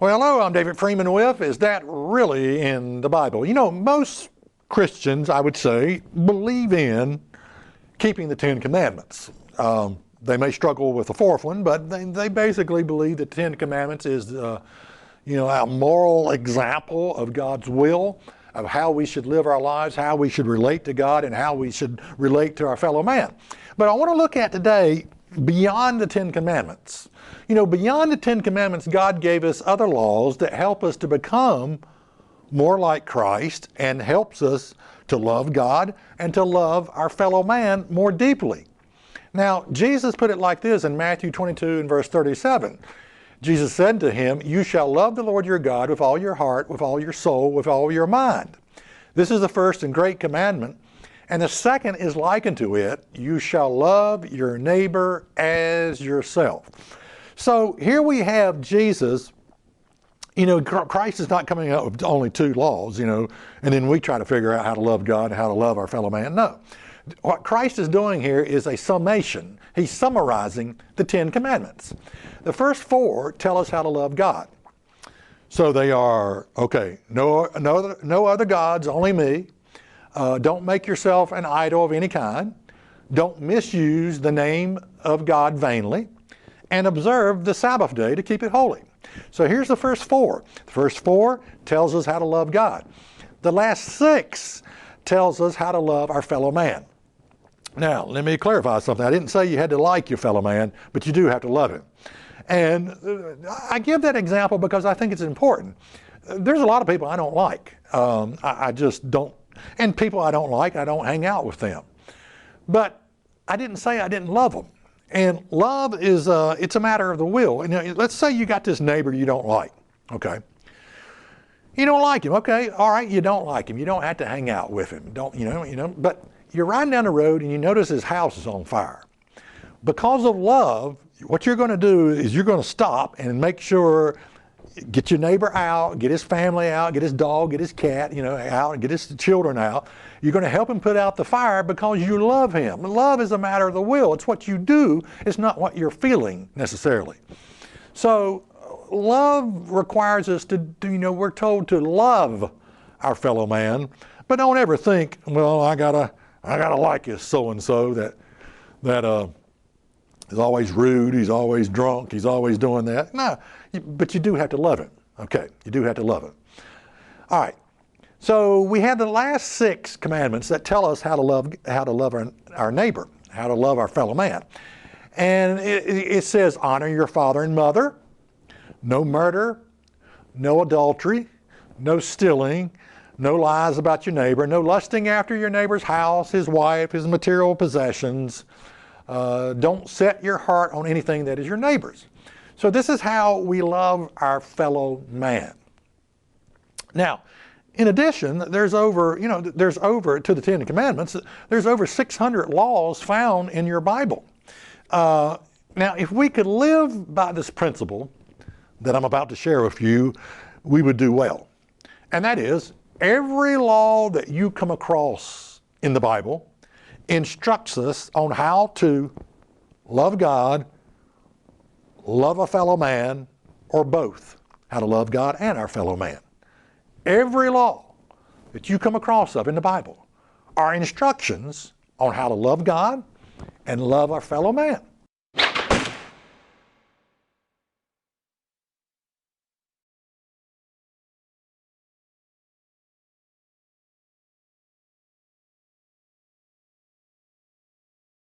Well, hello, I'm David Freeman with Is That Really in the Bible? You know, most Christians, I would say, believe in keeping the Ten Commandments. They may struggle with the fourth one, but they basically believe that the Ten Commandments is, a moral example of God's will, of how we should live our lives, how we should relate to God, and how we should relate to our fellow man. But I want to look at today beyond the Ten Commandments. You know, beyond the Ten Commandments, God gave us other laws that help us to become more like Christ and helps us to love God and to love our fellow man more deeply. Now, Jesus put it like this in Matthew 22 and verse 37. Jesus said to him, "You shall love the Lord your God with all your heart, with all your soul, with all your mind. This is the first and great commandment. And the second is likened to it, you shall love your neighbor as yourself." So here we have Jesus. You know, Christ is not coming up with only two laws, and then we try to figure out how to love God and how to love our fellow man. No. What Christ is doing here is a summation. He's summarizing the Ten Commandments. The first four tell us how to love God. So they are, no other gods, only me. Don't make yourself an idol of any kind. Don't misuse the name of God vainly. And observe the Sabbath day to keep it holy. So here's the first four. The first four tells us how to love God. The last six tells us how to love our fellow man. Now, let me clarify something. I didn't say you had to like your fellow man, but you do have to love him. And I give that example because I think it's important. There's a lot of people I don't like. I just don't. And people I don't like, I don't hang out with them. But I didn't say I didn't love them. And love is, it's a matter of the will. And let's say you got this neighbor you don't like, okay? You don't like him, okay, all right, you don't like him. You don't have to hang out with him, but you're riding down the road and you notice his house is on fire. Because of love, what you're going to do is you're going to stop and make sure, get your neighbor out, get his family out, get his dog, get his cat, out, get his children out. You're going to help him put out the fire because you love him. Love is a matter of the will. It's what you do. It's not what you're feeling necessarily. So love requires us to, we're told to love our fellow man, but don't ever think, well, I gotta like this so-and-so that is always rude, he's always drunk, he's always doing that. No, but you do have to love him. Okay, you do have to love him. All right. So we have the last six commandments that tell us how to love our neighbor, how to love our fellow man. And it says, honor your father and mother, no murder, no adultery, no stealing, no lies about your neighbor, no lusting after your neighbor's house, his wife, his material possessions. Don't set your heart on anything that is your neighbor's. So this is how we love our fellow man. Now, in addition, there's over to the Ten Commandments, there's over 600 laws found in your Bible. Now, if we could live by this principle that I'm about to share with you, we would do well. And that is, every law that you come across in the Bible instructs us on how to love God, love a fellow man, or both. How to love God and our fellow man. Every law that you come across in the Bible are instructions on how to love God and love our fellow man.